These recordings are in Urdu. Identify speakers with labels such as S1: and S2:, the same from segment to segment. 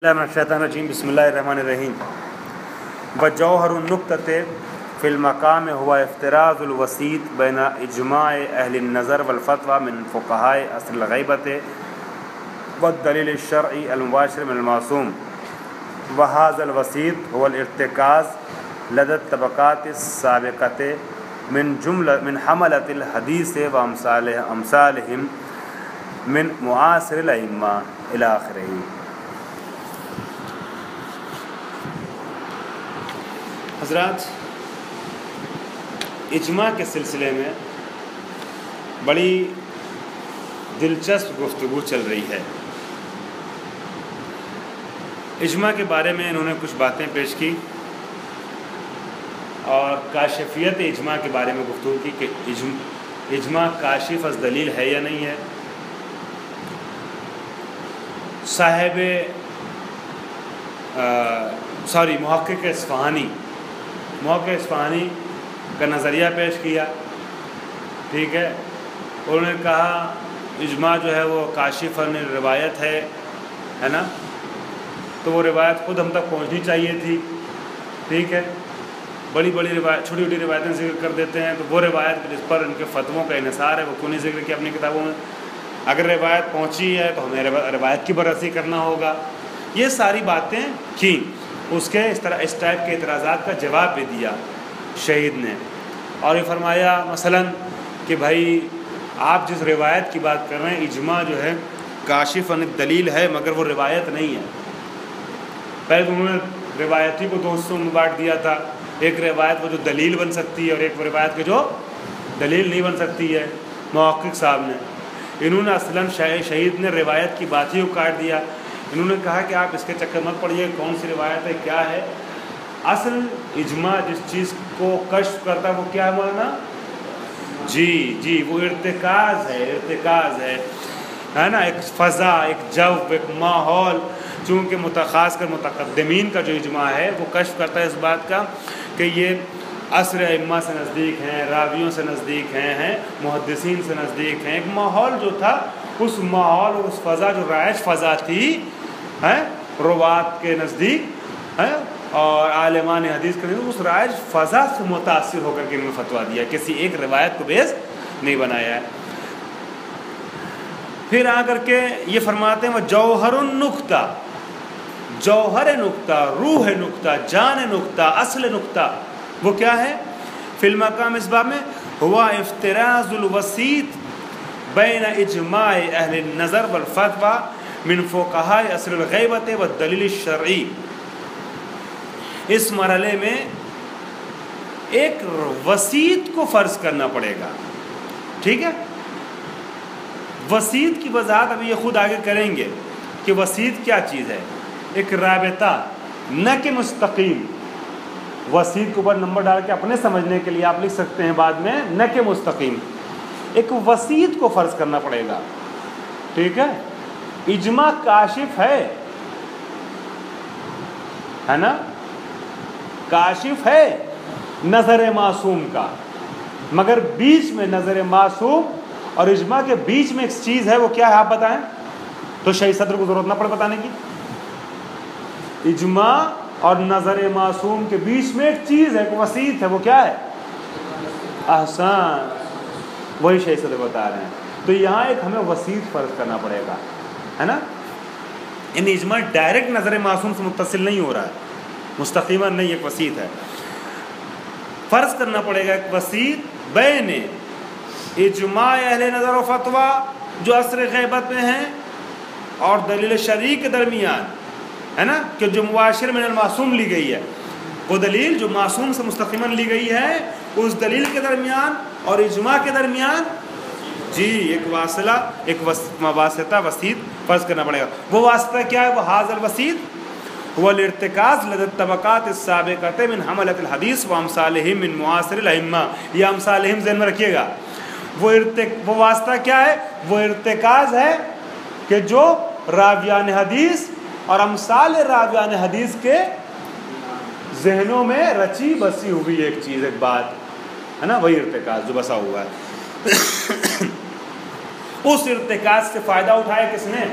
S1: بسم اللہ الرحمن الرحیم وجوہر النکتۃ فی المقام هو افتراض الوسیط بین اجماع اہل النظر والفتوى من فقہاء عصر الغیبۃ والدلیل الشرعی المباشر من المعصوم وهذا الوسیط هو الارتکاز لدى الطبقات السابقۃ من حملۃ الحدیث وامثالهم من معاصر الائمہ الی آخرہ۔ حضرات، اجماع کے سلسلے میں بڑی دلچسپ گفتگو چل رہی ہے۔ اجماع کے بارے میں انہوں نے کچھ باتیں پیش کی اور کاشفیت اجماع کے بارے میں گفتگو کی کہ اجماع کاشف از دلیل ہے یا نہیں ہے۔ محقق اصفہانی کا نظریہ پیش کیا، ٹھیک ہے۔ انہوں نے کہا اجماع جو ہے وہ کاشف روایت ہے نا، تو وہ روایت خود ہم تک پہنچنی چاہیے تھی، ٹھیک ہے۔ بڑی بڑی روایت چھوٹی چھوٹی روایتیں ذکر کر دیتے ہیں، تو وہ روایت جس پر ان کے فتووں کا انحصار ہے وہ کیوں نہیں ذکر کیا اپنی کتابوں میں؟ اگر روایت پہنچی ہے تو ہمیں روایت کی بررسی کرنا ہوگا۔ یہ ساری باتیں کی، اس کے اس ٹائپ کے اعتراضات کا جواب بھی دیا شہید نے، اور یہ فرمایا مثلا کہ بھائی آپ جس روایت کی بات کر رہے ہیں اجماع جو ہے کاشف عن دلیل ہے مگر وہ روایت نہیں ہے۔ پہلے تو انہوں نے روایتی کو دو حصوں میں بانٹ دیا تھا، ایک روایت وہ جو دلیل بن سکتی ہے اور ایک وہ روایت کے جو دلیل نہیں بن سکتی ہے۔ محقق صاحب نے انہوں نے اصلاً شہید نے روایت کی بات ہی کو کاٹ دیا۔ انہوں نے کہا کہ آپ اس کے چکر مت پڑیے، کون سی روایت ہے کیا ہے۔ اصل اجماع جس چیز کو کشف کرتا ہے وہ کیا ہے مولانا؟ جی وہ ارتکاز ہے نا، ایک فضا، ایک جو، ایک ماحول۔ چونکہ خاص کر متقدمین کا جو اجماع ہے وہ کشف کرتا ہے اس بات کا کہ یہ عصر ائمہ سے نزدیک ہیں، راویوں سے نزدیک ہیں، محدثین سے نزدیک ہیں۔ ایک ماحول جو تھا، اس ماحول اور اس فضا جو رائج فضا تھی روات کے نزدیک اور عالمان حدیث کے نزدیک، اس رائج فضا سے متاثر ہو کر کے انہوں نے فتویٰ دیا، کسی ایک روایت کو بیس نہیں بنایا ہے۔ پھر آ کر کے یہ فرماتے ہیں وہ جوہر النکتہ، جوہر نکتہ، روح نکتہ، جان نکتہ، اصل نکتہ وہ کیا ہے؟ فی المقام اس باب میں ہوا افتراض الوسیط بین اجماع اہل النظر والفتوى من فقہاء عصر الغیبۃ والدلیل الشرعی۔ اس مرحلے میں ایک وسیط کو فرض کرنا پڑے گا، ٹھیک ہے۔ وسیط کی وضاحت ابھی یہ خود آگے کریں گے کہ وسیط کیا چیز ہے۔ ایک رابطہ، نہ کہ مستقیم۔ وسیط کے اوپر نمبر ڈال کے اپنے سمجھنے کے لیے آپ لکھ سکتے ہیں بعد میں، نہ کہ مستقیم۔ ایک وسیط کو فرض کرنا پڑے گا، ٹھیک ہے۔ اجماع کاشف ہے نا، کاشف ہے نظر معصوم کا، مگر بیچ میں نظر معصوم اور اجماع کے بیچ میں ایک چیز ہے، وہ کیا ہے آپ بتائیں تو شہید صدر کو ضرورت نہ پڑے بتانے کی۔ اجماع اور نظر معصوم کے بیچ میں ایک چیز ہے، ایک وسیط ہے، وہ کیا ہے؟ احسان، وہی شہید صدر بتا رہے ہیں۔ تو یہاں ایک ہمیں وسیط فرض کرنا پڑے گا، ہے نا۔ ان اجماع ڈائریکٹ نظر معصوم سے متصل نہیں ہو رہا ہے، مستقیما نہیں، ایک وسیط ہے۔ فرض کرنا پڑے گا ایک وسیط بین اجماع اہل نظر و فتویٰ جو عصر غیبت میں ہیں اور دلیل شرعی کے درمیان، ہے نا، کہ جو مباشر من المعصوم لی گئی ہے، وہ دلیل جو معصوم سے مستقیما لی گئی ہے، اس دلیل کے درمیان اور اجماع کے درمیان ایک واصلہ، ایک واسطہ، وسیط فرض کرنا پڑے گا۔ وہ واسطہ کیا ہے؟ وہ حاضر وسیط هو الارتکاز لدى الطبقات السابقۃ من حملۃ الحدیث وامثالهم من معاصر الائمہ۔ یہ امثالهم ذہن میں رکھیے گا۔ وہ واسطہ کیا ہے؟ وہ ارتکاز ہے کہ جو راویان حدیث اور امثال راویان حدیث کے ذہنوں میں رچی بسی ہوئی ایک چیز، ایک بات ہے نا، وہی ارتکاز جو بسا ہوا ہے۔ اس ارتکاز سے فائدہ اٹھایا کس نے؟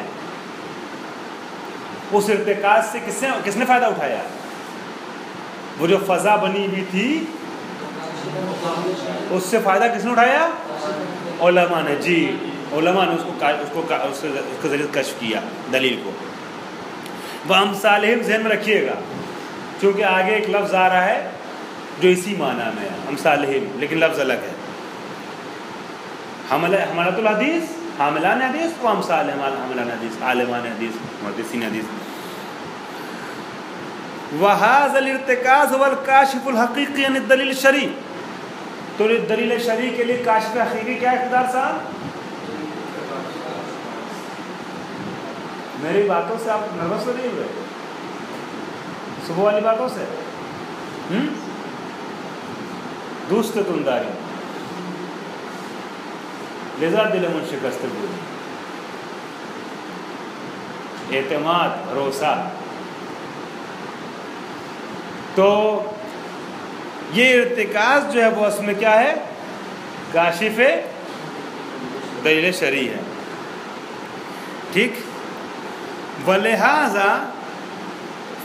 S1: اس ارتکاز سے کس نے فائدہ اٹھایا؟ وہ جو فضا بنی ہوئی تھی اس سے فائدہ کس نے اٹھایا؟ علماء نے. جی علماء نے اس کے ذریعے کشف کیا دلیل کو. وَأَمْثَالِهِمْ ذہن میں رکھیے گا چونکہ آگے ایک لفظ آ رہا ہے جو اسی معنی میں ہے امثالہم، لیکن لفظ الگ ہے. حملۃ الحدیث، حاملان حدیث، و امثالہم حاملان حدیث، عالمان حدیث، محدثین حدیث. وَهَذَا الْارْتِكَازُ هُوَ الْكَاشِفُ الْحَقِيقِيُّ عَنِ الدَّلِيلِ الشَّرْعِيِّ. تو دلیل شرعی کے لیے کاشف حقیقی کیا ہے اقتدار صاحب؟ میری باتوں سے آپ نروس تو نہیں ہوئے؟ صبح والی باتوں سے دوست تنداری لذا دل من شکست بود، اعتماد بھروسہ. تو یہ ارتکاز جو ہے وہ اس میں کیا ہے؟ کاشف دلیل شرعی ہے. ٹھیک. وَلِهَذَا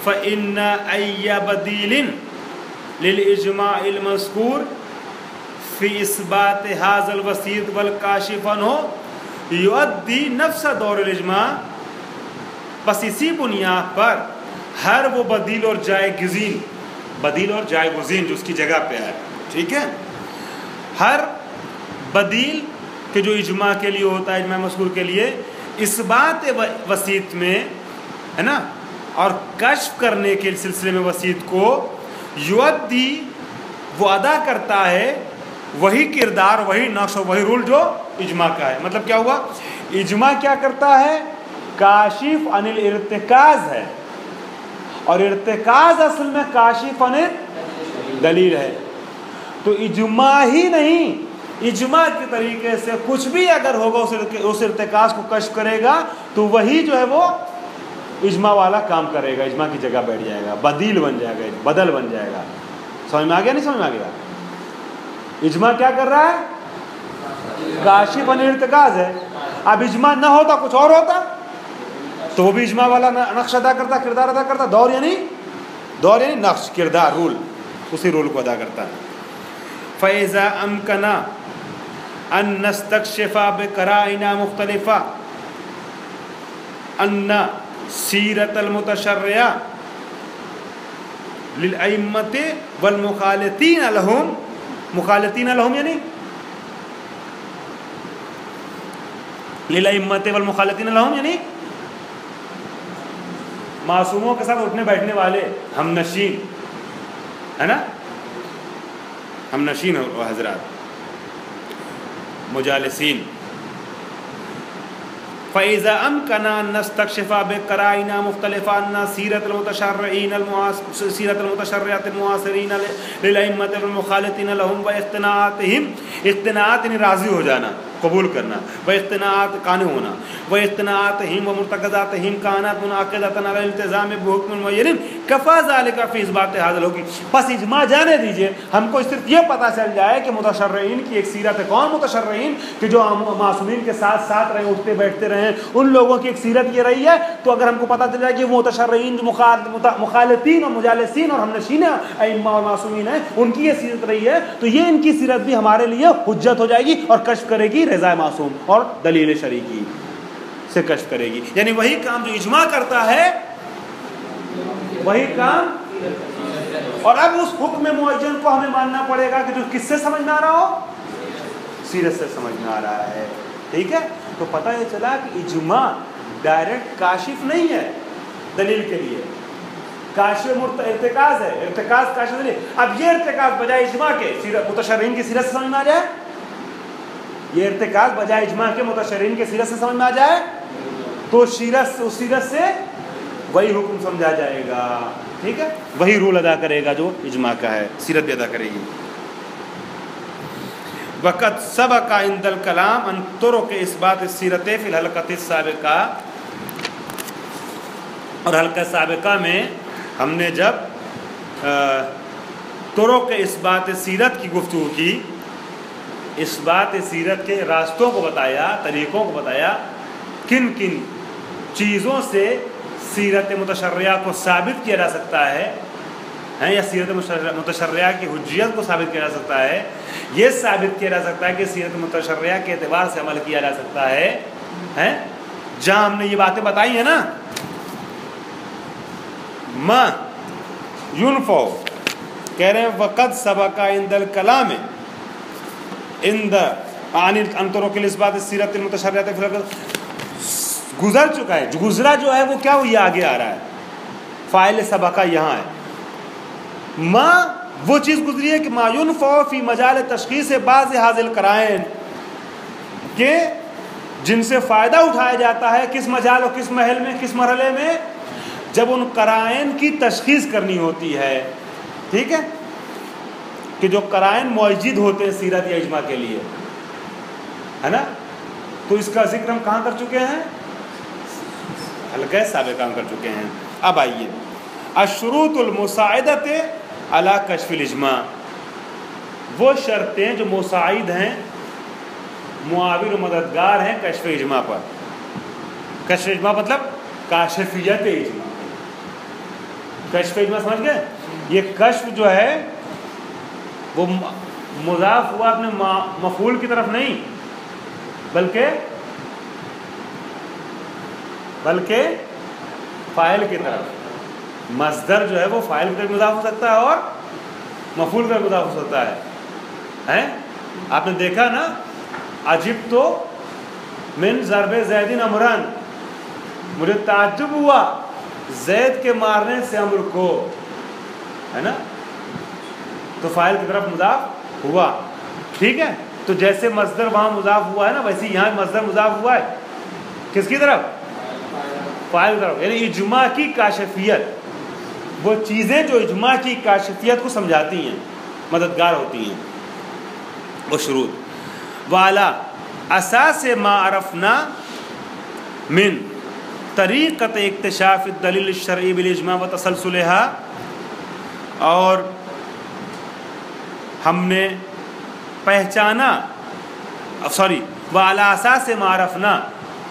S1: فَإِنَّ أَيَّ بَدِيلٍ لِلْإِجْمَاعِ الْمَذْكُورِ فِي إِثْبَاتِ هَذَا الْوَسِيطِ وَالْكَاشِفِ عَنْهُ يُؤَدِّي نَفْسَ دَوْرِ الْإِجْمَاعِ. بس اسی بنیاد پر ہر وہ بدیل اور جائے گزین جو اس کی جگہ پہ ہے، ٹھیک ہے، ہر بدیل کہ جو اجماع کے لیے ہوتا ہے، اجماع مذکور کے لیے، اس بات وسیط میں ہے نا، اور کشف کرنے کے سلسلے میں وسیط کو یؤدی وہ ادا کرتا ہے وہی کردار، وہی نقش و وہی رول جو اجماع کا ہے. مطلب کیا ہوا؟ اجماع کیا کرتا ہے؟ کاشف عن الارتکاز ہے، اور ارتکاز اصل میں کاشف عن دلیل ہے. تو اجماع ہی نہیں، اجماع کے طریقے سے کچھ بھی اگر ہوگا اس ارتکاز کو کشف کرے گا تو وہی جو ہے وہ اجماع والا کام کرے گا، اجماع کی جگہ بیٹھ جائے گا، بدیل بن جائے گا، بدل بن جائے گا. سمجھ میں آ گیا نہیں سمجھ میں آ گیا؟ اجماع کیا کر رہا ہے؟ کاشف عن ارتکاز ہے. اب اجماع نہ ہوتا کچھ اور ہوتا تو وہ بھی اجماع والا نقش ادا کرتا، کردار ادا کرتا. دور یعنی نقش، کردار، رول، اسی رول کو ادا کرتا ہے. فَإِذَا أَمْكَنَ أَن نَسْتَكْشِفَ بِقَرَائِنَ مُخْتَلِفَةٍ أَنَّ سِيرَةَ الْمُتَشَرِّعِ لِلْأَئِمَّةِ وَالْمُخَالِطِينَ لَهُمْ، مخالطین لہم یعنی لِلْأَئِمَّةِ وَالْمُخَالِطِينَ لَهُمْ یعنی معصوموں کے ساتھ اٹھنے بیٹھنے والے ہم نشین ہے نا، ہم نشین حضرات، مجالسین. فَإِذَا أَمْكَنَ أَن نَسْتَكْشِفَ بِقَرَائِنَ مُخْتَلِفَةٍ أَنَّ سِيرَةَ الْمُتَشَرِّعَةِ الْمُعَاصِرِينَ لِلْأَئِمَّةِ وَالْمُخَالِطِينَ لَهُمْ وَاِقْتِنَاعَاتِهِمْ، اقتناعات یعنی راضی ہو جانا، قبول کرنا، واقتناعات قانع ہونا، واقتناعاتہم ومرتکزاتہم کانت منعقدۃ علی الالتزام بحکم معین کفی ذلک فی اثبات ھذا الحکم. بس اجماع جانے دیجئے، ہم کو صرف یہ پتہ چل جائے کہ متشرعین کی ایک سیرت ہے. کون متشرعین؟ کہ جو معصومین کے ساتھ ساتھ رہے، اٹھتے بیٹھتے رہے، ان لوگوں کی ایک سیرت یہ رہی ہے. تو اگر ہم کو پتہ چل جائے کہ وہ متشرعین جو مخالطین اور مجالسین اور ہم نشین ائمہ اور معصومین ہیں، ان کی یہ سیرت رہی ہے، تو یہ ان کی سیرت بھی ہمارے لیے حجت ہو جائے گی اور کشف کرے گی رضا معصوم اور دلیل شرعی کی سے کشف کرے گی. یعنی وہی کام جو اجماع کرتا ہے وہی کام. اور اب اس حکم معین کو ہمیں ماننا پڑے گا کہ جو کس سے سمجھ میں آ رہا ہو؟ سیرت سے سمجھ میں آ رہا ہے. ٹھیک ہے. تو پتہ یہ چلا کہ اجماع ڈائریکٹ کاشف نہیں ہے دلیل کے لیے، کاشف ارتکاز ہے، ارتکاز کاشف دلیل. اب یہ ارتکاز بجائے اجماع کے متشرعین کی سیرت سے سمجھ میں آ جائے، یہ ارتکاز بجائے اجماع کے متشرعین کے سیرت سے سمجھ میں آ جائے تو اس سیرت سے وہی حکم سمجھا جائے گا. ٹھیک ہے. وہی رول ادا کرے گا جو اجماع کا ہے، سیرت بھی ادا کرے گی. وقت سبق عند الکلام ان طرق اثبات السیرت فی الحلقۃ السابقہ. اور حلقہ سابقہ میں ہم نے جب طرق اثبات سیرت کی گفتگو کی، اثبات سیرت کے راستوں کو بتایا، طریقوں کو بتایا، کن کن چیزوں سے سیرت متشرعہ کو ثابت کیا جا سکتا ہے یا سیرت متشرعہ کی حجیت کو ثابت کیا جا سکتا ہے، یہ ثابت کیا جا سکتا ہے کہ سیرت متشرعہ کے اعتبار سے عمل کیا جا سکتا ہے جہاں ہم نے یہ باتیں بتائی ہیں نا. ما ينفع کہہ رہے ہیں وقت سبق عند الکلام عند عن طرق الاثبات السیرت المتشرعہ، گزر چکا ہے، گزرا جو ہے وہ کیا وہ یہ آگے آ رہا ہے، فاعل سبقہ یہاں ہے. ما وہ چیز گزری ہے کہ ما ينفع فی مجال تشخیص بعض حاصل قرائن، کہ جن سے فائدہ اٹھایا جاتا ہے کس مجال اور کس محل میں، کس مرحلے میں، جب ان قرائن کی تشخیص کرنی ہوتی ہے. ٹھیک ہے، کہ جو قرائن موجد ہوتے ہیں سیرت یا اجماع کے لیے، ہے نا. تو اس کا ذکر ہم کہاں کر چکے ہیں، حلقہ سابقہ کر چکے ہیں. اب آئیے الشروط المساعدۃ علی کشف الاجماع، وہ شرطیں جو مساعد ہیں، معاون و مددگار ہیں کشف اجماع پر. کشف اجماع مطلب کاشفیت اجماع. کشف اجماع سمجھ گئے؟ یہ کشف جو ہے وہ مضاف ہوا اپنے مفعول کی طرف نہیں، بلکہ فاعل کی طرف. مصدر جو ہے وہ فاعل کی طرف مضاف ہو سکتا ہے اور مفعول کی طرف مضاف ہو سکتا ہے. آپ نے دیکھا نا، عجب تو من ضرب زید عمران، مجھے تعجب ہوا زید کے مارنے سے عمر کو، ہے نا. تو فاعل کی طرف مضاف ہوا. ٹھیک ہے، تو جیسے مصدر وہاں مضاف ہوا ہے نا، ویسے یہاں مصدر مضاف ہوا ہے کس کی طرف؟ فاعل کی طرف. یعنی اجماع کی کاشفیت، وہ چیزیں جو اجماع کی کاشفیت کو سمجھاتی ہیں، مددگار ہوتی ہیں، وہ شروط. والا اساس ما عرفنا من طریقت اکتشاف الدلیل الشرعی بالاجماع و تسلسلها، اور ہم نے پہچانا وعلی اساس ما عرفنا،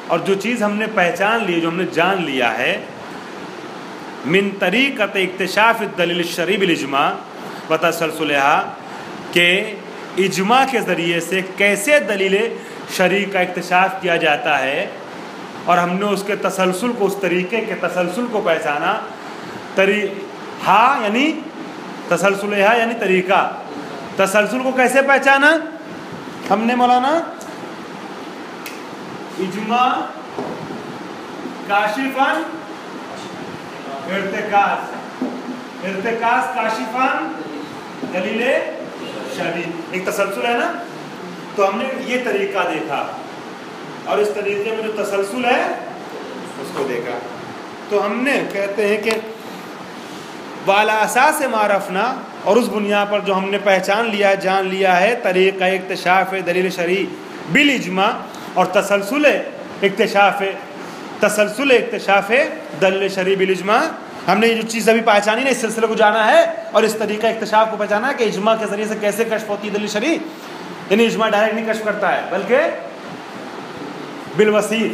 S1: اور جو چیز ہم نے پہچان لی، جو ہم نے جان لیا ہے، من طریقت اکتشاف الدلیل الشرعی بالاجماع و تسلسلها، کہ اجماع کے ذریعے سے کیسے دلیل شرعی کا اکتشاف کیا جاتا ہے، اور ہم نے اس کے تسلسل کو، اس طریقے کے تسلسل کو پہچانا. یعنی تسلسل یعنی طریقہ، تسلسل کو کیسے پہچانا ہم نے مولانا؟ اجماع کاشفاً ارتکاز کاشفاً دلیل شرعی، ایک تسلسل ہے نا. تو ہم نے یہ طریقہ دیکھا اور اس طریقے میں جو تسلسل ہے اس کو دیکھا. تو ہم نے کہتے ہیں کہ والا اساس ما عرفنا، اور اس بنیاد پر جو ہم نے پہچان لیا، جان لیا ہے، طریقہ اکتشاف دلیل شرعی بالاجماع، اور تسلسل اکتشاف دلیل شرعی بالاجماع. ہم نے یہ جو چیز ابھی پہچانی نا، اس سلسلے کو جانا ہے اور اس طریقہ اکتشاف کو پہچانا ہے کہ اجماع کے ذریعے سے کیسے کشف ہوتی ہے دلیل شرعی. یعنی اجماع ڈائریکٹ نہیں کشف کرتا ہے، بلکہ بالوسیط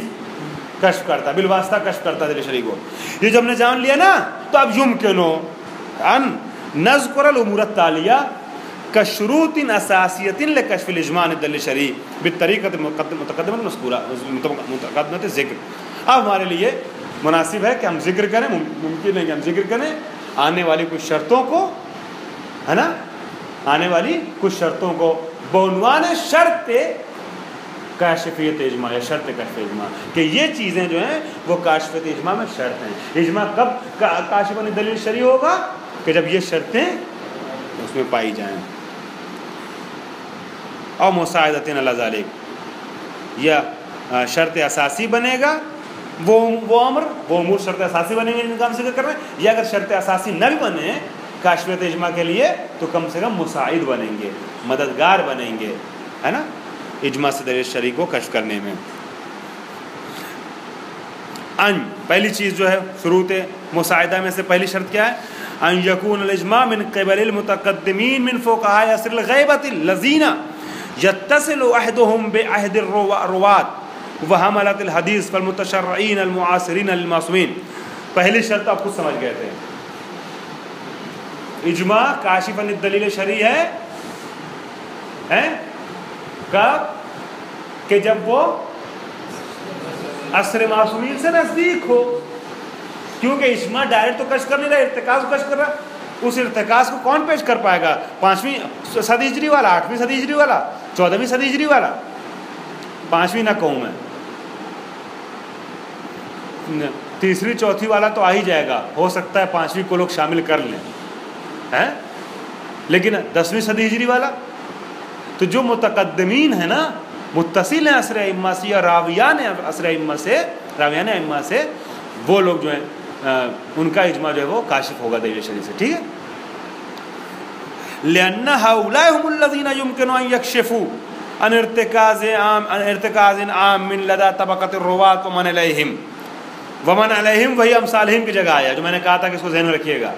S1: کشف کرتا ہے، بالواسطہ کشف کرتا ہے دلیل شرعی کو. یہ جو ہم نے جان لیا نا، تو اب یمکنو ان نذکر الامور التالیہ کشروط اساسیۃ لکشف الاجماع عن الدلیل الشرعی بالطریقۃ المتقدمۃ المذکورہ متقدمۃ ذکر. اب ہمارے لیے مناسب ہے کہ ہم ذکر کریں، ممکن ہے کہ ہم ذکر کریں آنے والی کچھ شرطوں کو، ہے نا، آنے والی کچھ شرطوں کو بعنوان شرط کاشفیت اجماع یا شرط کشف اجماع، کہ یہ چیزیں جو ہیں وہ کاشفیت اجماع میں شرط ہیں. اجماع کب کاشف دلیل شرعی ہوگا؟ کہ جب یہ شرطیں اس میں پائی جائیں. اور مساعدۃ علی ذالک، یا شرط اساسی بنے گا وہ امور شرط اساسی بنے گے جن کا ہم ذکر کر رہے ہیں. یا اگر شرط اساسی نہ بھی بنے کاشفیت اجماع کے لیے، تو کم سے کم مساعد بنیں گے، مددگار بنیں گے، ہے نا، اجماع سے دلیل شرعی کو کشف کرنے میں. پہلی چیز جو ہے شروط مساعدہ میں سے پہلی شرط کیا ہے؟ ان یکون الاجماع من قبل المتقدمین من فقہاء عصر الغیبۃ الذین یتصل عہدهم بعہد الرواة وحملۃ الحدیث والمتشرعین المعاصرین المعصومین. پہلی شرط آپ خود سمجھ گئے تھے، اجماع کاشف عن الدلیل شرعی ہے کب؟ کہ جب وہ عصر معصومین سے نزدیک ہو، کیونکہ اجماع ڈائریکٹ تو کشف کر نہیں رہا، ارتکاز کو کشف کر رہا. اس ارتکاز کو کون پیش کر پائے گا؟ 5ویں صدی ہجری والا، 8ویں صدی ہجری والا، 14ویں صدی ہجری والا. 5ویں نہ کہوں میں، 3ری 4تھی والا تو آ ہی جائے گا، ہو سکتا ہے 5ویں کو لوگ شامل کر لیں ہیں، لیکن 10ویں صدی ہجری والا تو جو متقدمین ہیں نا، متصل ہیں عصر ائمہ سے یا راویان عصر ائمہ سے، راویان ائمہ سے، وہ لوگ جو ہیں ان کا اجماع جو ہے وہ کاشف ہوگا دلیل شرعی سے. ٹھیک ہے، لأن هؤلاء هم الذين يمكن أن يكشفوا عن ارتكاز عام من لدى طبقة الرواة ومن عليهم وہی امثالهم کی جگہ آیا جو میں نے کہا تھا کہ اس کو ذہن میں رکھیے گا،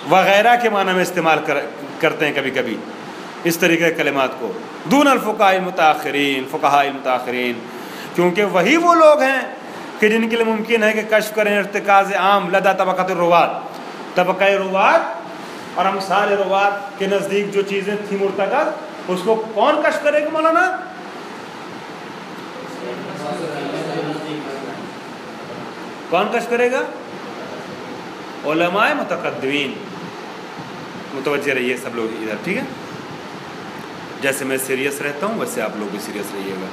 S1: وغیرہ کے معنی میں استعمال کرتے ہیں کبھی کبھی اس طریقے کے کلمات کو، دون الفقہاء المتاخرین، فقہاء المتاخرین، کیونکہ وہی وہ لوگ ہیں کہ جن کے لیے ممکن ہے کہ کشف کریں ارتکاز عام لدى طبقۃ الروات، طبقہ روات اور امثال روات کے نزدیک جو چیزیں تھیں مرتکز، اس کو کون کشف کرے گا مولانا؟ کون کشف کرے گا؟ علماء متقدمین. متوجہ رہیے سب لوگ ادھر، ٹھیک ہے؟ جیسے میں سیریس رہتا ہوں ویسے آپ لوگ بھی سیریس رہیے گا.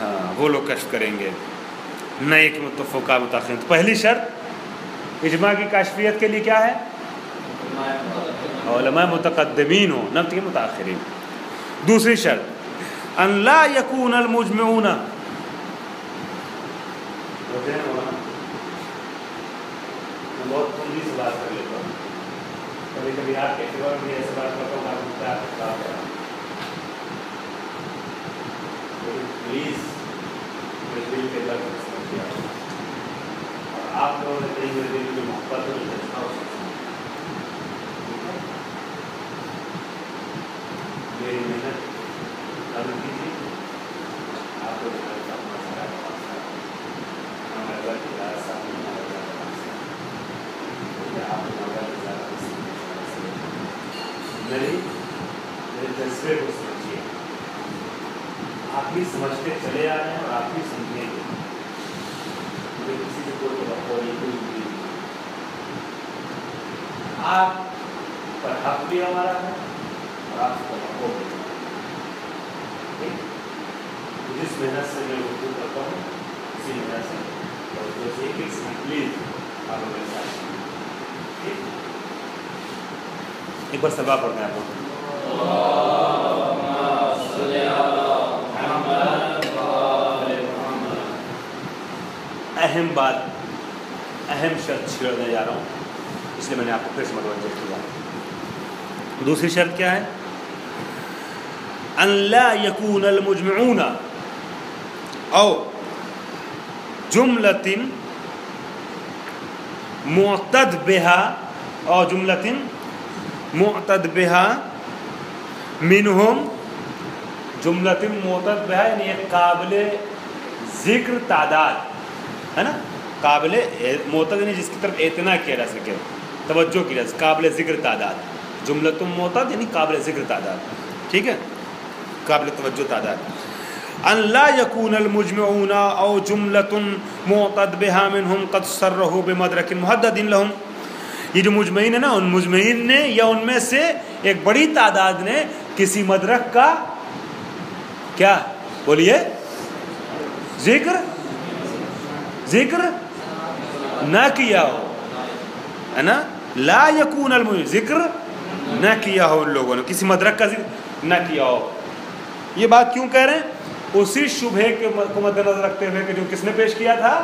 S1: ہاں، وہ لوگ کشف کریں گے، نئے کہ متفقہ متاخرین. پہلی شرط اجماع کی کاشفیت کے لیے کیا ہے؟ علماء متقدمین ہوں، نہ کہ متاخرین. دوسری شرط ان لا یکون المجمعون، بہت تندی سے بات کر لیتا ہوں، کبھی کبھی آپ کے خبر بھی ایسے بات کرتا ہوں پلیز میرے دل کے درد سمجھ گیا، اور آپ لوگوں نے کہیں میرے دل کی محبت ہو جیسا ہو سکتا میری محنت قدر کیجیے. آپ کو میرے جذبے کو سمجھیے، آپ بھی سمجھتے چلے آ رہے ہیں اور آپ بھی سمجھیں گے. مجھے کسی سے کوئی توقع نہیں، کوئی امید نہیں. آپ پر حق بھی ہمارا ہے اور آپ کو توقع بھی. جس محنت سے میں رجوع کرتا ہوں اسی محنت سے اور جو پلیز آپ میرے ساتھ ایک بار سبا پڑھتے ہیں آپ کو. اہم بات، اہم شرط چھیڑنے جا رہا ہوں، اس لیے میں نے آپ کو پھر سے متوجہ کیا. دوسری شرط کیا ہے؟ ان لا يكون المجمعون او جملۃ معتد بها او جملۃ معتد بها منہم، جملۃ معتد بها یعنی ایک قابل ذکر تعداد ہے نا، قابل معتد یعنی جس کی طرف اعتنا کیا جا سکے، توجہ کی جا سکے، قابل ذکر تعداد. جملۃ معتد یعنی قابل ذکر تعداد، ٹھیک ہے، قابل توجہ تعداد. ان لا يكون المجمعون او جملۃ معتد بها منهم قد صرحوا بمدرک محدد لهم. یہ جو مجمعین ہے نا، ان مجمعین نے یا ان میں سے ایک بڑی تعداد نے کسی مدرک کا کیا بولیے ذکر نہ کیا ہو، ہے نا. لا یکون المجمعین، ذکر نہ کیا ہو ان لوگوں نے، کسی مدرک کا ذکر نہ کیا ہو. یہ بات کیوں کہہ رہے ہیں؟ اسی شبہے کو مد نظر رکھتے ہوئے کہ جو کس نے پیش کیا تھا؟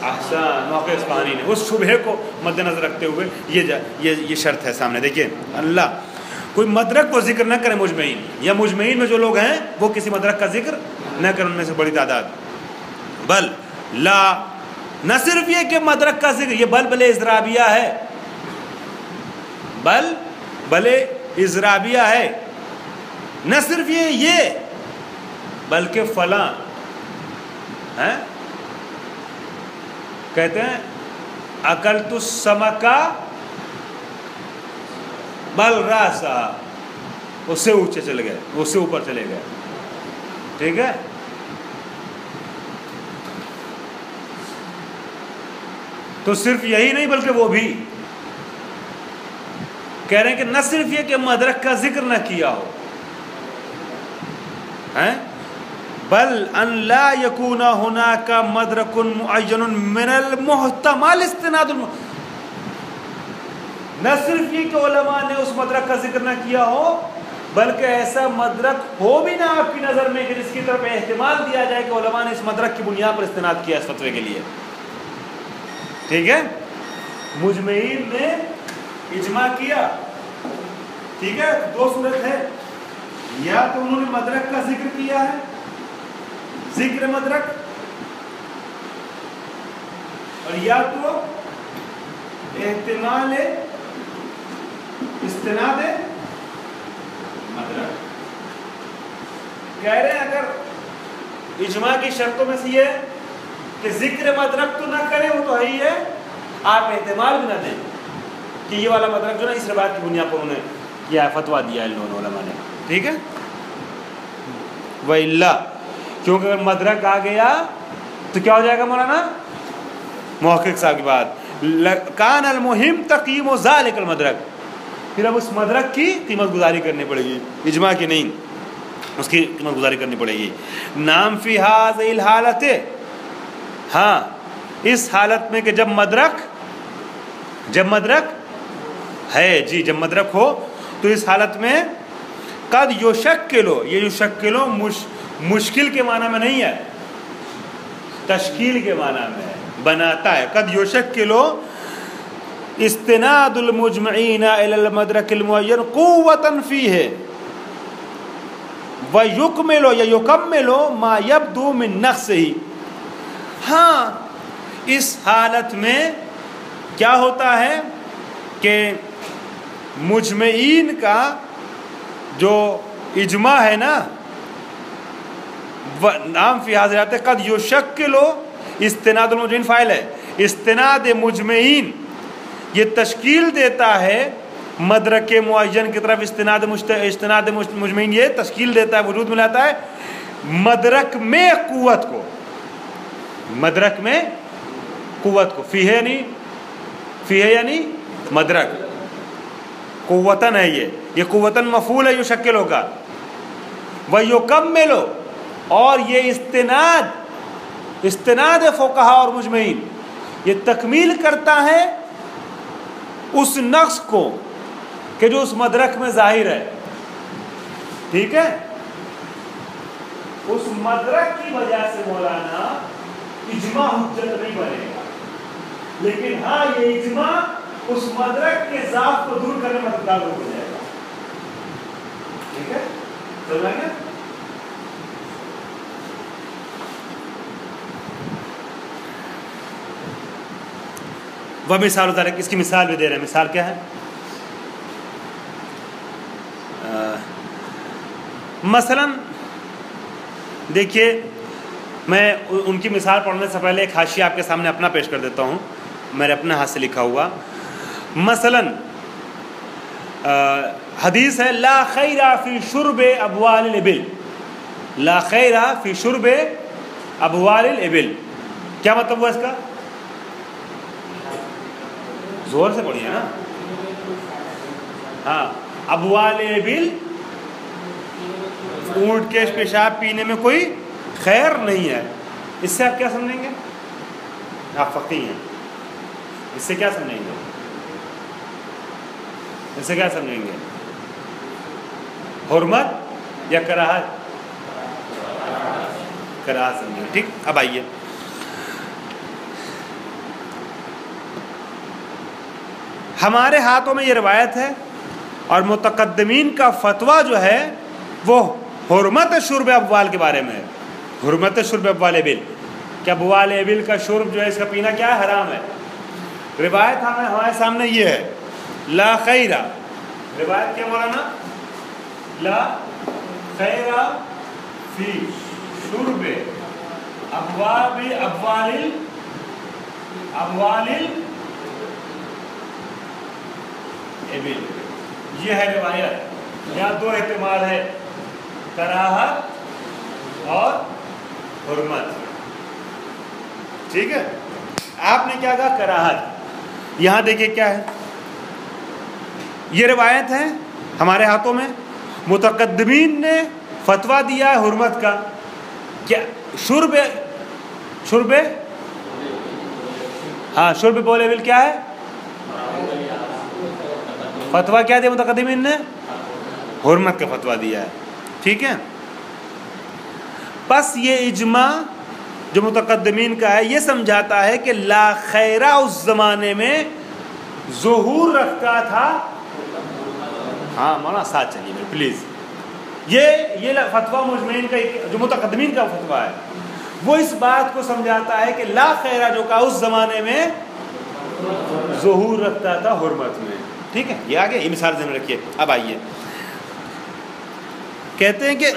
S1: احسان، موقع اصفہانی نے. اس شبہے کو مد نظر رکھتے ہوئے یہ شرط ہے سامنے. دیکھیے، اللہ کوئی مدرک کو ذکر نہ کرے مجمعین، یا مجمعین میں جو لوگ ہیں وہ کسی مدرک کا ذکر نہ کریں، ان میں سے بڑی تعداد. بل لا، نہ صرف یہ کہ مدرک کا ذکر، یہ بل اضرابیہ ہے، بل اضرابیہ ہے. نہ صرف یہ بلکہ فلاں ہیں؟ کہتے ہیں اکلت السمکا بل راسا، اس سے اونچے چلے گئے، اس سے اوپر چلے گئے، ٹھیک ہے؟ تو صرف یہی نہیں بلکہ وہ بھی کہہ رہے ہیں کہ نہ صرف یہ کہ مدرک کا ذکر نہ کیا ہو، بل ان لا یکون ہناک مدرک معین من المحتمل استناد نہ صرف یہ کہ علماء نے اس مدرک کا ذکر نہ کیا ہو، بلکہ ایسا مدرک ہو بھی نہ آپ کی نظر میں کہ جس کی طرف احتمال دیا جائے کہ علماء نے اس مدرک کی بنیاد پر استناد کیا اس فتوے کے لیے، ٹھیک ہے؟ مجمعین نے اجماع کیا، ٹھیک ہے؟ دو صورت ہے، یا تو انہوں نے مدرک کا ذکر کیا ہے، ذکر مدرک، اور یا تو احتمال استناد مدرک۔ کہہ رہے ہیں اگر اجماع کی شرطوں میں سے یہ ہے کہ ذکر مدرک تو نہ کریں، وہ تو ہے ہی ہے، آپ احتمال بھی نہ دیں کہ یہ والا مدرک جو نا اس روایت کی بنیاد پر انہوں نے کیا فتویٰ دیا ہے ان دونوں علماء نے، ٹھیک ہے؟ وَإِلَّا کیونکہ اگر مدرک آ گیا تو کیا ہو جائے گا مولانا؟ محقق صاحب کی بات، کان المہم تقیم ذالک المدرک، پھر اب اس مدرک کی قیمت گزاری کرنی پڑے گی، اجماع کی نہیں، اس کی قیمت گزاری کرنی پڑے گی۔ نام فی ہذہ الحالت، ہاں اس حالت میں کہ جب مدرک ہے، جی جب مدرک ہو تو اس حالت میں قد یشکلو، یہ یشکلو مشکل کے معنی میں نہیں ہے، تشکیل کے معنی میں بناتا ہے، قد یشکلو استناد المجمعین الی المدرک المعین قوتا فیہ ویکملو یا یکملو ما یبدو من نقصہ۔ ہاں اس حالت میں کیا ہوتا ہے کہ مجمعین کا جو اجماع ہے نا، نام فی حاضرات قد یشکلو، استناد المجمعین فاعل ہے، استناد مجمعین یہ تشکیل دیتا ہے مدرک معین کی طرف، استناد مجمعین یہ تشکیل دیتا ہے، وجود میں لاتا ہے مدرک میں قوت کو، مدرک میں قوت کو، فیہ یعنی مدرک، قوتن ہے، یہ قوتن مفعول ہے، یشکل ہوگا، وَيُكَمِّلُ اور یہ استناد فقہا اور مجمعین یہ تکمیل کرتا ہے اس نقص کو کہ جو اس مدرک میں ظاہر ہے، ٹھیک ہے؟ اس مدرک کی وجہ سے مولانا اجماع حجت نہیں بنے گا، لیکن ہاں یہ اجماع اس مدرک کے ضعف کو دور کرنے میں مددگار ہو جائے گا، ٹھیک ہے؟ سمجھیں گے؟ وہ مثال ذالک، اس کی مثال بھی دے رہے ہیں، مثال کیا ہے؟ مثلا دیکھیے، میں ان کی مثال پڑھنے سے پہلے ایک حاشیہ آپ کے سامنے اپنا پیش کر دیتا ہوں، میرے اپنے ہاتھ سے لکھا ہوا۔ مثلا حدیث ہے لا خیر فی شرب ابوال الابل، لا خیر فی شرب ابوال الابل، کیا مطلب ہوا اس کا؟ زور سے پڑھیے نا، ہاں، ابوال الابل اونٹ کے پیشاب پینے میں کوئی خیر نہیں ہے، اس سے آپ کیا سمجھیں گے؟ آپ فقیہ ہیں، اس سے کیا سمجھیں گے؟ اس سے کیا سمجھیں گے؟ حرمت یا کراہت؟ کراہت سمجھیں گے، ٹھیک؟ اب آئیے، ہمارے ہاتھوں میں یہ روایت ہے اور متقدمین کا فتویٰ جو ہے وہ حرمت شرب ابوال کے بارے میں ہے، حرمت شرب ابوال ابل، کہ ابوال ابل کا شرب جو ہے اس کا پینا کیا ہے؟ حرام ہے۔ روایت ہمارے سامنے یہ ہے لا خیرہ، روایت کیا مولانا؟ لا خیرہ فی شرب ابواب ابوال ابل، یہ ہے روایت. یہاں دو احتمال ہے، کراہت اور حرمت. ٹھیک ہے، آپ نے کیا کہا؟ کراہت. یہاں دیکھیے کیا ہے، یہ روایت ہے ہمارے ہاتھوں میں. متقدمین نے فتویٰ دیا ہے حرمت کا. کیا شرب بول ابل کیا ہے؟ فتویٰ کیا دیا متقدمین نے؟ حرمت کا فتویٰ دیا ہے. ٹھیک ہے، بس یہ اجماع جو متقدمین کا ہے یہ سمجھاتا ہے کہ لا خیرہ اس زمانے میں ظہور رکھتا تھا. ہاں مولانا ساتھ چلیے میرے پلیز. یہ فتویٰ مجمعین کا جو متقدمین کا فتویٰ ہے وہ اس بات کو سمجھاتا ہے کہ لا خیرہ جو کا اس زمانے میں ظہور رکھتا تھا حرمت میں. ٹھیک ہے، یہ آگے یہ مثال ذہن میں رکھیے. اب آئیے کہتے ہیں کہ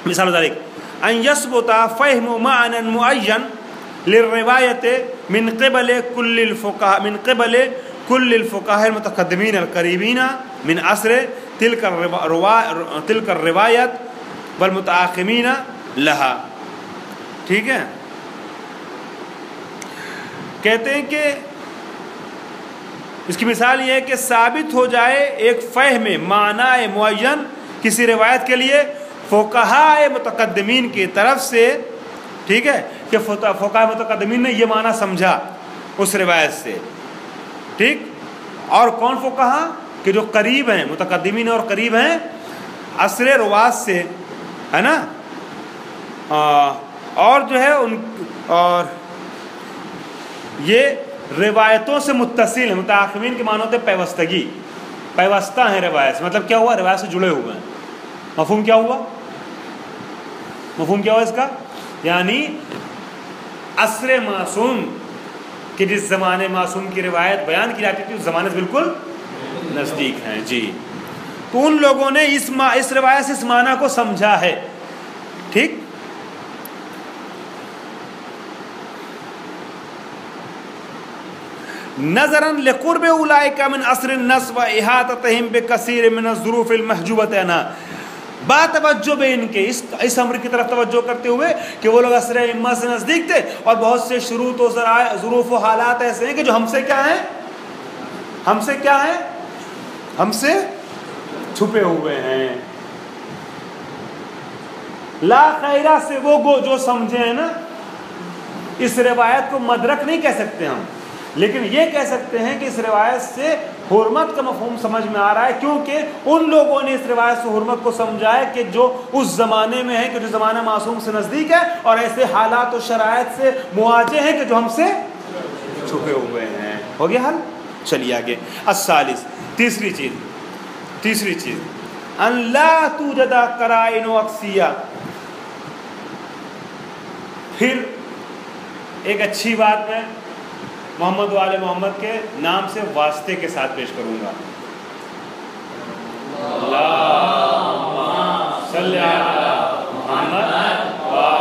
S1: مثال ذالک ان یثبت فہم معنی معین للروایت من قبل كل الفقهاء المتقدمین القریبین من عصر تلك الروایت والمتأخرین لها. ٹھیک ہے، کہتے ہیں کہ اس کی مثال یہ ہے کہ ثابت ہو جائے ایک فہم معنی معین کسی روایت کے لیے فقہاء متقدمین کی طرف سے. ٹھیک ہے، کہ فقہاء متقدمین نے یہ معنی سمجھا اس روایت سے. ٹھیک، اور کون فقہاء؟ کہ جو قریب ہیں، متقدمین اور قریب ہیں عصر روات سے، ہے نا. اور جو ہے اور یہ روایتوں سے متصل ہیں. متأخرین کے معنی ہوتے پیوستگی، پیوستہ ہیں روایت سے. مطلب کیا ہوا؟ روایت سے جڑے ہوئے ہیں. مفہوم کیا ہوا؟ مفہوم کیا ہوا اس کا؟ یعنی عصر معصوم کہ جس زمانے معصوم کی روایت بیان کی جاتی تھی اس زمانے سے بالکل نزدیک ہیں. جی، تو ان لوگوں نے اس روایت سے اس معنی کو سمجھا ہے. ٹھیک، نظراً لقرب اولئک من عصر النص و احاطتهم بکثیر من الظروف المحجوبۃ عنہا. باتوجہ بے ان کے اس امر کی طرف توجہ کرتے ہوئے کہ وہ لوگ عصر ائمہ سے نزدیک تھے اور بہت سے شروط و ظروف و حالات ایسے ہیں کہ جو ہم سے کیا ہیں، ہم سے چھپے ہوئے ہیں. لا خیرہ سے وہ جو سمجھے ہیں نا، اس روایت کو مدرک نہیں کہہ سکتے ہم، لیکن یہ کہہ سکتے ہیں کہ اس روایت سے حرمت کا مفہوم سمجھ میں آ رہا ہے، کیونکہ ان لوگوں نے اس روایت سے حرمت کو سمجھا ہے کہ جو اس زمانے میں ہے، کہ جو زمانہ معصوم سے نزدیک ہے اور ایسے حالات و شرائط سے مواجہ ہیں کہ جو ہم سے چھپے ہوئے ہیں. ہو گیا حل؟ چلیے آگے. الثالث، تیسری چیز ان لا توجد قرائن عکسیہ. پھر ایک اچھی بات میں محمد و آل محمد کے نام سے واسطے کے ساتھ پیش کروں گا. اللہم صلی علی محمد و آل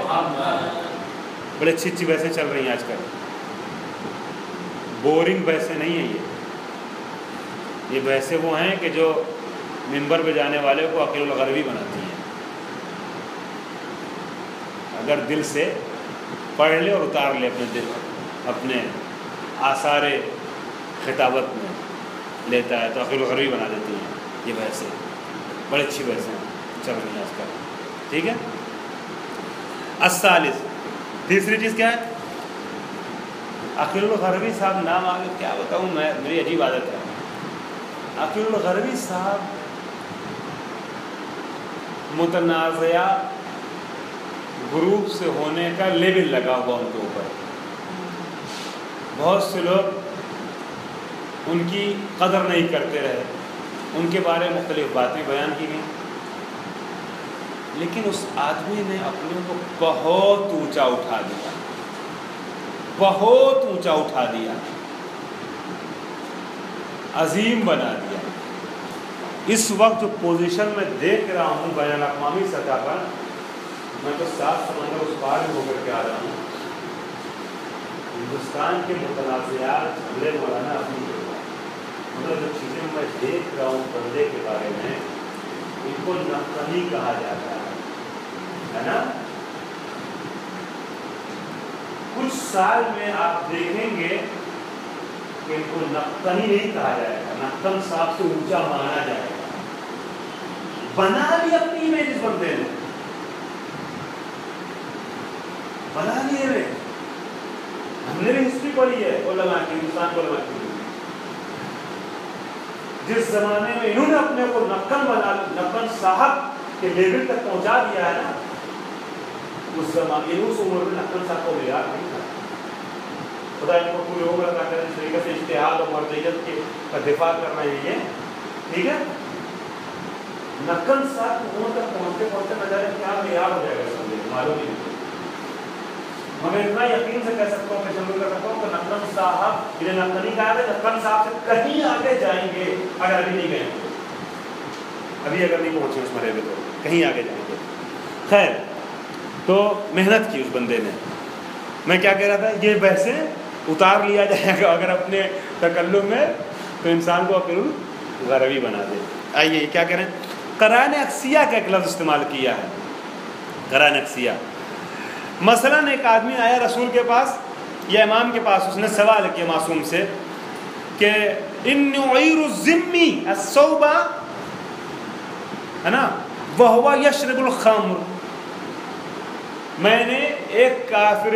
S1: محمد. بڑے اچھی بحثیں چل رہی ہیں آج کل. بورنگ بحثیں نہیں ہیں یہ بحثیں وہ ہیں کہ جو منبر پہ جانے والے کو عقیل الغربی بناتی ہیں. اگر دل سے پڑھ لے اور اتار لے اپنے آثار خطابت میں لیتا ہے تو عقیل الغربی بنا دیتی ہیں. یہ بحثیں بڑی اچھی بحثیں چل رہی ہیں آج کل. ٹھیک ہے. الثالث، تیسری چیز کیا ہے؟ عقیل الغربی صاحب نام آگے کیا بتاؤں میں، میری عجیب عادت ہے. عقیل الغربی صاحب متنازعہ گروپ سے ہونے کا لیبل لگا ہوا ان کے اوپر. بہت سے لوگ ان کی قدر نہیں کرتے رہے، ان کے بارے میں مختلف باتیں بیان کی گئیں، لیکن اس آدمی نے اپنے کو بہت اونچا اٹھا دیا، بہت اونچا اٹھا دیا، عظیم بنا دیا. اس وقت جو پوزیشن میں دیکھ رہا ہوں بین الاقوامی سطح پر، میں تو 7 سمندر اس پار ہو کر کے آ رہا ہوں. ہندوستان کے متنازعات جھگڑے مولانا اپنی مطلب جو چیزیں میں دیکھ رہا ہوں بندے کے بارے میں ان کو نقلی کہا جاتا ہے نا. کچھ سال میں آپ دیکھیں گے کہ ان کو نقلی نہیں کہا جائے گا, نقل صاحب سے اونچا مانا جائے گا. بنا لی اپنی امیج اس بندے نے, بنا لیے ہوئے. ہم نے بھی ہسٹری پڑھی ہے علماء کی, ہندوستان کو علماء کی. جس زمانے میں انہوں نے اپنے کو نقل صاحب کے لیول تک پہنچا دیا ہے نا, اس زمانے اس عمر میں نقل صاحب کو معیار نہیں تھا. خدا ان کو پورے عمر کا کرنے اس طریقے سے اجتہاد اور مرجعیت کا دفاع کر رہے ہیں. ٹھیک ہے, نقل صاحب کی عمر تک پہنچتے پہنچتے نہ جانے کیا معیار ہو جائے گا سمجھے, معلوم نہیں. مگر اتنا یقین سے کہہ سکتا ہوں کہ شروع کر سکتا ہوں کہ نقل صاحب انہیں نقل نہیں کہا ہے, نقل صاحب سے کہیں آگے جائیں گے اگر ابھی نہیں گئے, ابھی اگر نہیں پہنچے اس مرحلے تو کہیں آگے جائیں گے. خیر, تو محنت کی اس بندے نے. میں کیا کہہ رہا تھا, یہ بحثیں اتار لیا جائے گا اگر اپنے تکلم میں تو انسان کو عقل غربی بنا دے. آئیے کیا کہہ رہے ہیں, قرائن عکسیہ کا ایک لفظ استعمال کیا ہے. قرائن عکسیہ, مثلا ایک آدمی آیا رسول کے پاس یا امام کے پاس, اس نے سوال کیا معصوم سے کہ ان عیر الذمی الصوبہ ہے نا وہو یشرب الخمر, میں نے ایک کافر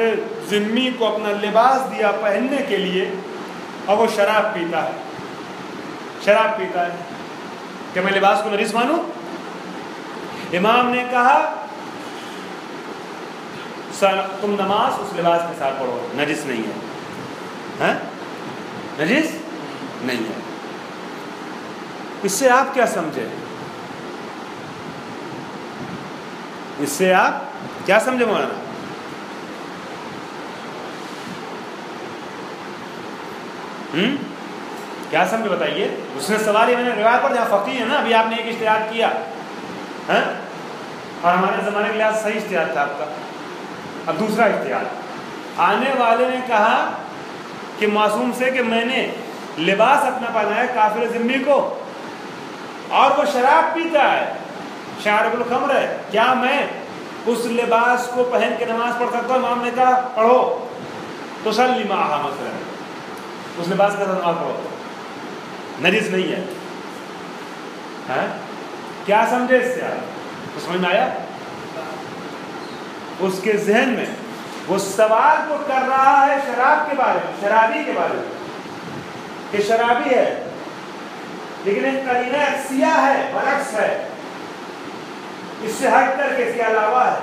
S1: ذمی کو اپنا لباس دیا پہننے کے لیے اور وہ شراب پیتا ہے. شراب پیتا ہے, کہ میں لباس کو نجس مانوں؟ امام نے کہا تم نماز اس لباس کے ساتھ پڑھو, نجس نہیں ہے. ہاں, نجس نہیں ہے. اس سے آپ کیا سمجھے, اس سے آپ کیا سمجھے مولانا؟ کیا سمجھے بتائیے. اس نے سوال, میں نے روایت پر جہاں فقی ہے نا, ابھی آپ نے ایک اجتہاد کیا اور ہمارے زمانے کے لحاظ صحیح اجتہاد تھا آپ کا. اب دوسرا اجتہاد, آنے والے نے کہا کہ معصوم سے کہ میں نے لباس اپنا پہنایا کافر ذمی کو اور وہ شراب پیتا ہے, شارب الخمر ہے, کیا میں اس لباس کو پہن کے نماز پڑھ سکتا ہوں؟ امام نے کہا پڑھو. تو صلی معہا, مثلا اس لباس کا نماز پڑھو, نجس نہیں ہے. کیا سمجھے اس سے آپ کو, سمجھ میں آیا؟ اس کے ذہن میں وہ سوال کو کر رہا ہے شراب کے بارے میں, شرابی کے بارے میں, کہ شرابی ہے لیکن ایک قرینہ عکسیہ ہے, برعکس ہے, اس سے ہٹ کر کے اس کے علاوہ ہے.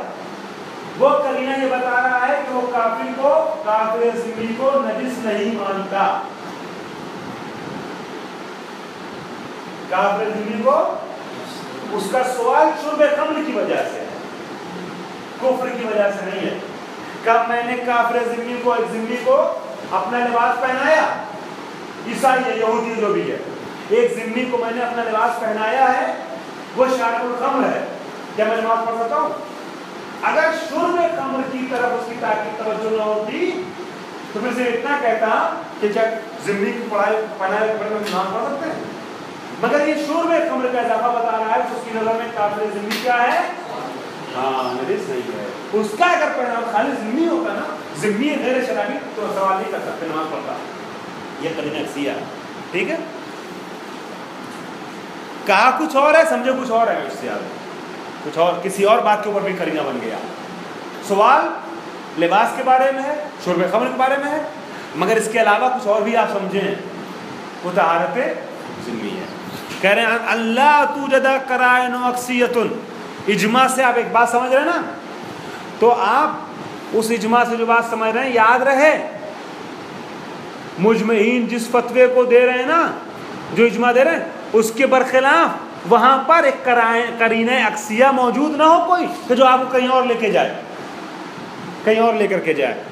S1: وہ قرینہ یہ بتا رہا ہے کہ وہ کافر ذمی کو نجس نہیں مانتا. کافر ذمی کو اس کا سوال شرب خمر کی وجہ سے ہے, کفر کی وجہ سے نہیں ہے. کب میں نے کافر ذمی کو, ایک ذمی کو اپنا لباس پہنایا, عیسائی ہے, یہودی جو بھی ہے, ایک ذمی کو میں نے اپنا لباس پہنایا ہے, وہ شارب الخمر ہے, کیا میں نماز پڑھ سکتا ہوں؟ اگر شرب خمر کی طرف اس کی تاکید توجہ نہ ہوتی تو پھر سے اتنا کہتا کہ جب ذمی کی پڑھائی پہنائے کپڑے میں نماز پڑھ سکتے ہیں. مگر یہ شرب خمر کا اضافہ بتا رہا ہے کہ اس کی نظر میں کافر ذمی کیا ہے, ہاں نجس نہیں ہے. اس کا اگر پڑھنا خالی ذمی ہوتا نا, ذمی غیر شرابی, تو سوال نہیں کر سکتے, نماز پڑھتا. یہ قرینہ عکسیہ ہے. ٹھیک ہے, کہا کچھ اور ہے, سمجھے کچھ اور ہے, اس سے آگے کچھ اور کسی اور بات کے اوپر بھی قرینہ بن گیا. سوال لباس کے بارے میں ہے, شرب خمر کے بارے میں ہے, مگر اس کے علاوہ کچھ اور بھی آپ سمجھیں, وہ طہارت ذمی ہے. کہہ رہے ہیں اللہ توجد قرائن عکسیۃ, اجماع سے آپ ایک بات سمجھ رہے ہیں نا, تو آپ اس اجماع سے جو بات سمجھ رہے ہیں یاد رہے, مجمعین جس فتوے کو دے رہے ہیں نا, جو اجماع دے رہے ہیں, اس کے برخلاف وہاں پر ایک قرینہ عکسیہ موجود نہ ہو کوئی, کہ جو آپ کو کہیں اور لے کے جائے, کہیں اور لے کر کے جائے.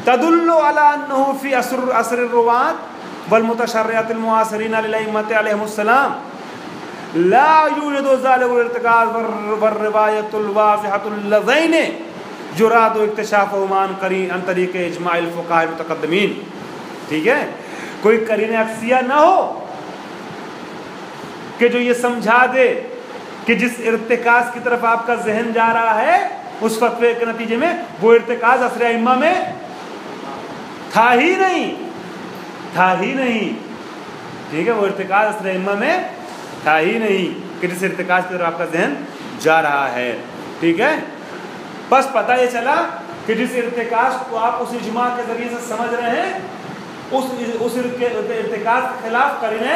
S1: تدل علی انہ فی عصر الروات والمتشرعات المعاصرین للائمۃ علیہم السلام, لا یوجد ذلک الارتکاز والروایت الواضحۃ اللذین یراد اکتشافہما عن طریق اجماع الفقہاء المتقدمین. ٹھیک ہے, کوئی قرینہ عکسیہ نہ ہو کہ جو یہ سمجھا دے کہ جس ارتکاز کی طرف آپ کا ذہن جا رہا ہے اس فتوے کے نتیجے میں وہ ارتکاز عصر ائمہ میں تھا ہی نہیں. ٹھیک ہے, وہ ارتکاز عصر ائمہ میں تھا ہی نہیں کہ جس ارتکاز کی طرف آپ کا ذہن جا رہا ہے. ٹھیک ہے, بس پتہ یہ چلا کہ جس ارتکاز کو آپ اس اجماع کے ذریعے سے سمجھ رہے ہیں اس ارتکاز کے خلاف قرینہ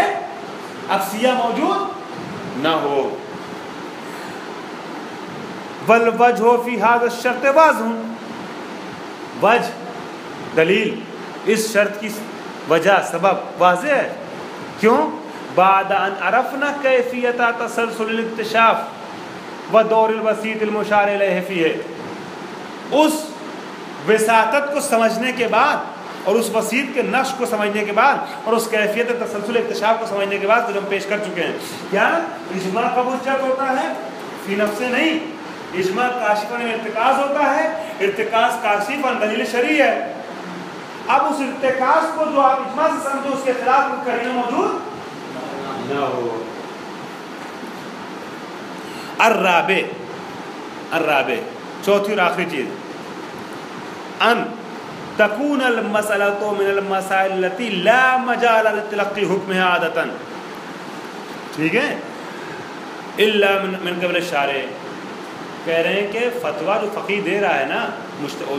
S1: عکسیہ موجود نہ ہو. والوجہ فی ھذا الشرط واضح, وجہ دلیل اس شرط کی وجہ سبب واضح ہے. کیوں؟ بعد ان عرفنا کیفیت تسلسل الاکتشاف و دور الوسیط المشار الیہ فیہ, اس وساطت کو سمجھنے کے بعد اور اس وسیط کے نقش کو سمجھنے کے بعد اور اس کیفیت تسلسل اکتشاف کو سمجھنے کے بعد جو ہم پیش کر چکے ہیں. کیا اجماع کب حجت ہوتا ہے؟ فی نفس نہیں, اجماع کاشف عن ارتکاز ہوتا ہے. ارتکاز کاشف عن دلیل شرعی ہے. اب اس ارتکاز کو جو آپ اجماع سے سمجھو اس کے خلاف قرینہ موجود نہ ہو. الرابع چوتھی اور آخری چیز, ان تکون المسألۃ من المسائل التي لا مجال لتلقی حکمها عادۃ. ٹھیک ہے, الا من قبل الشارع. کہہ رہے ہیں کہ فتویٰ جو فقیہ دے رہا ہے نا,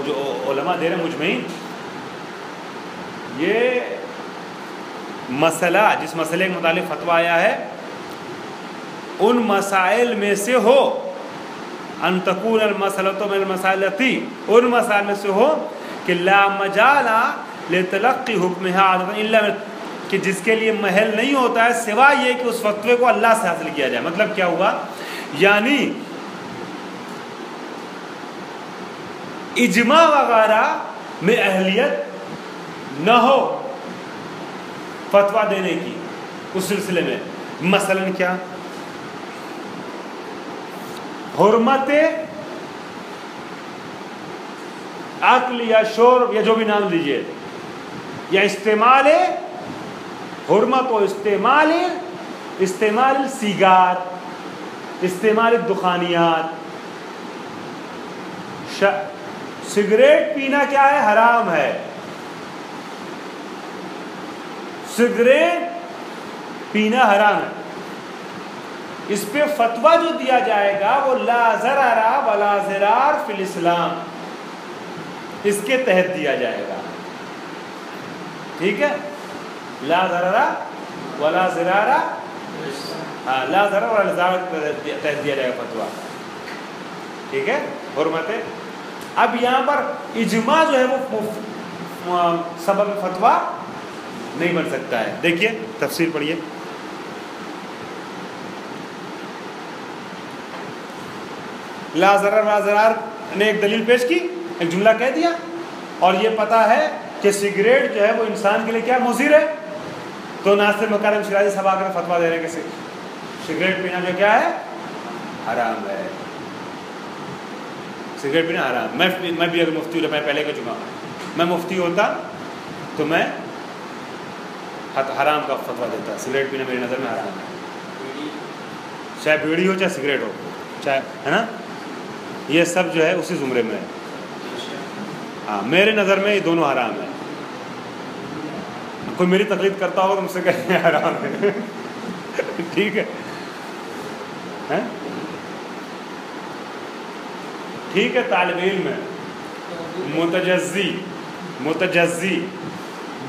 S1: جو علماء دے رہے ہیں مجمعین, یہ مسئلہ جس مسئلے کے متعلق فتویٰ آیا ہے ان مسائل میں سے ہو, ان تکون المسألۃ من المسائل التي, ان مسائل میں سے ہو کہ لا مجال لتلقی حکمها عادۃ الا, کہ جس کے لیے محل نہیں ہوتا ہے سوائے یہ کہ اس فتوے کو اللہ سے حاصل کیا جائے. مطلب کیا ہوا؟ یعنی اجماع وغیرہ میں اہلیت نہ ہو فتویٰ دینے کی اس سلسلے میں. مثلا کیا؟ حرمت عقل یا شرب یا جو بھی نام لیجیے, یا استعمال حرمت و استعمال سیگار, استعمال دخانیات. سگریٹ پینا کیا ہے؟ حرام ہے. سگریٹ پینا حرام ہے. اس پہ فتویٰ جو دیا جائے گا وہ لا ضرر ولا ضرار فی الاسلام, اس کے تحت دیا جائے گا. ٹھیک ہے, لا ضرر ولا ضرار, لا ضرر ولا ضرار تحت دیا جائے گا فتویٰ. ٹھیک ہے, حرمت. اب یہاں پر اجماع جو ہے وہ سبب فتویٰ نہیں بن سکتا ہے. دیکھیے تفسیر پڑھیے. لا ضرر ولا ضرار نے ایک دلیل پیش کی, ایک جملہ کہہ دیا, اور یہ پتہ ہے کہ سگریٹ جو ہے وہ انسان کے لیے کیا مضر ہے, تو ناصر مکارم شیرازی صاحب آ کر فتویٰ دے رہے ہیں کہ سگریٹ پینا جو کیا ہے؟ حرام ہے. سگریٹ پینا حرام. میں بھی اگر مفتی ہوتا, میں پہلے کہہ چکا ہوں, میں مفتی ہوتا تو میں حرام کا فتویٰ دیتا. سگریٹ پینا میری نظر میں حرام ہے, چاہے بیڑی ہو چاہے سگریٹ ہو, چاہے, ہے نا, یہ سب جو ہے اسی زمرے میں ہے. ہاں, میرے نظر میں یہ دونوں حرام ہیں. کوئی میری تقلید کرتا ہوگا تو مجھ سے کہیں حرام ہے. ٹھیک ہے, ٹھیک ہے. طالب علم ہے, متجزی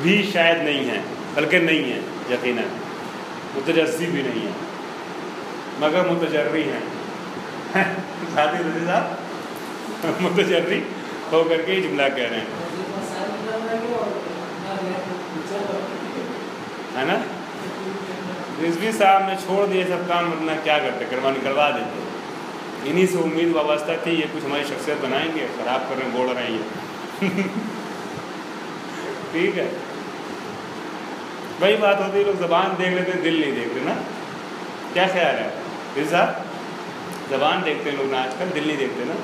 S1: بھی شاید نہیں ہے, بلکہ نہیں ہے یقیناً, متجزی بھی نہیں ہے مگر متجری ہیں. ساتھی رضی صاحب متجری ہو کر کے جملہ کہہ رہے ہیں, ہے نا. رضوی صاحب نے چھوڑ دیے سب کام, ورنہ کیا کرتے, کروا دیتے. انہی سے امید وابستہ تھی یہ کچھ ہماری شخصیت بنائیں گے, خراب کر رہے ہیں, بوڑ رہے ہیں یہ. ٹھیک ہے, وہی بات ہوتی ہے, لوگ زبان دیکھ لیتے ہیں دل نہیں دیکھ رہے نا. کیا خیال ہے پھر صاحب؟ زبان دیکھتے ہیں لوگ نا آج کل، دل نہیں دیکھتے نا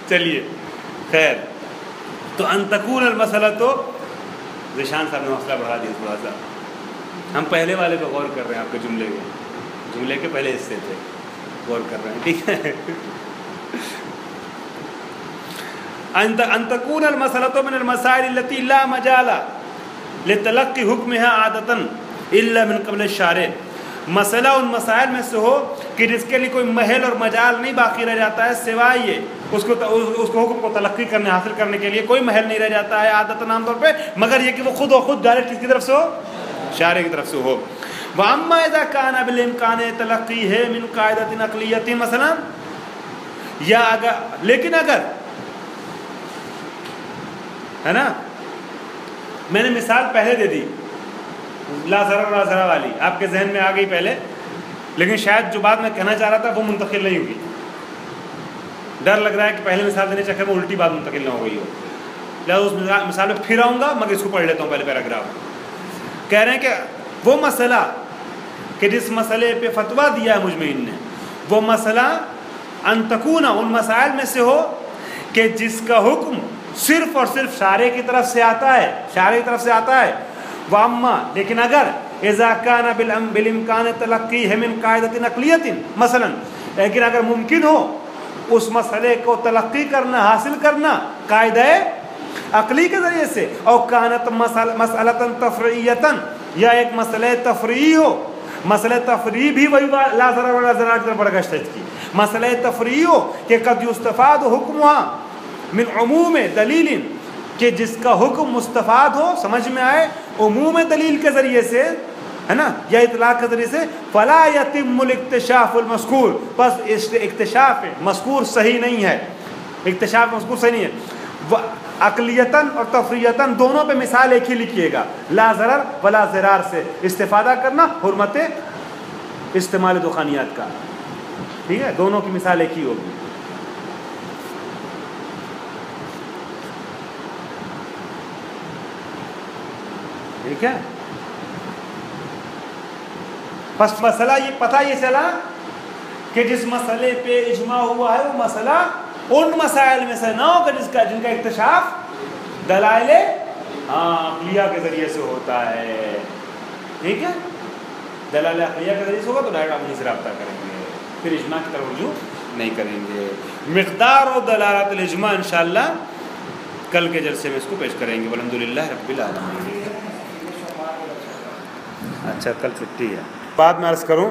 S1: چلیے خیر، تو ان تکون المسئلہ، تو ذیشان صاحب نے حوصلہ بڑھا دیا تھوڑا سا. ہم پہلے والے پہ غور کر رہے ہیں، آپ کے جملے کے پہلے حصے تھے غور کر رہے ہیں، ٹھیک ہے. ان تکون المسئلہ من المسائل التي لا مجال لتلقی حکمها عادتا الا من قبل الشارع. مسئلہ ان مسائل میں سے ہو کہ جس کے لیے کوئی محل اور مجال نہیں باقی رہ جاتا ہے سوائے یہ اس کو حکم کو تلقی کرنے حاصل کرنے کے لیے کوئی محل نہیں رہ جاتا ہے عادتاً عام طور پہ، مگر یہ کہ وہ خود و خود ڈائریکٹ کس کی طرف سے ہو؟ شارع کی طرف سے ہو. واما اذا كان بالامکان تلقی ہے من قاعدۃ عقلیۃ مثلا، یا اگر، لیکن اگر ہے نا، میں نے مثال پہلے دے دی لا ضرر لا ضرر والی، آپ کے ذہن میں آ گئی پہلے، لیکن شاید جو بات میں کہنا چاہ رہا تھا وہ منتقل نہیں ہوگی. ڈر لگ رہا ہے کہ پہلے مثال دینے چکر میں الٹی بات منتقل نہ ہو گئی ہو، لہٰذا اس مثال میں پھر آؤں گا، مگر اس کو پڑھ لیتا ہوں پہلے پیراگراف. کہہ رہے ہیں کہ وہ مسئلہ کہ جس مسئلے پہ فتویٰ دیا ہے مجمعین نے، وہ مسئلہ ان تکون ان مسائل میں سے ہو کہ جس کا حکم صرف اور صرف شارع کی طرف سے آتا ہے، شارع کی طرف سے آتا ہے. واما، لیکن اگر اذا كان بالامکان تلقی ہے من قاعدۃ عقلیۃ مثلا، لیکن اگر ممکن ہو اس مسئلے کو تلقی کرنا، حاصل کرنا قاعدہ عقلی کے ذریعے سے، او کانت مسئلۃ تفریعیۃ، یا ایک مسئلہ تفریعی ہو. مسئلہ تفریعی بھی وہی لا ضرر ولا ضرار کی طرف بڑھگشت کی. مسئلہ تفریعی ہو کہ قد یستفاد حکمها من عموم دلیل، کہ جس کا حکم مستفاد ہو، سمجھ میں آئے عموم دلیل کے ذریعے سے، ہے نا، یا اطلاق کے ذریعے سے، فلا یتم الاکتشاف المذکور، بس اکتشاف مذکور صحیح نہیں ہے، اکتشاف مذکور صحیح نہیں ہے. عقلیتاً اور تفریعتاً دونوں پہ مثال ایک ہی لکھیے گا، لا ضرر ولا ضرار سے استفادہ کرنا، حرمت استعمال دخانیات کا، ٹھیک ہے، دونوں کی مثال ایک ہی ہوگی. ٹھیک ہے، بس مسئلہ یہ پتہ یہ چلا کہ جس مسئلے پہ اجماع ہوا ہے وہ مسئلہ ان مسائل میں سے نہ ہو جن کا اکتشاف دلائل عقلیہ کے ذریعے سے ہوتا ہے. ٹھیک ہے، دلائل عقلیہ کے ذریعے سے ہوگا تو ڈائریکٹ آپ انہیں سے رابطہ کریں گے، پھر اجماع کی طرف رجوع نہیں کریں گے. مقدار و دلالت الاجماع انشاءاللہ کل کے جلسے میں اس کو پیش کریں گے. الحمدللہ رب العالمین. اچھا کل چھٹی ہے، بعد میں عرض کروں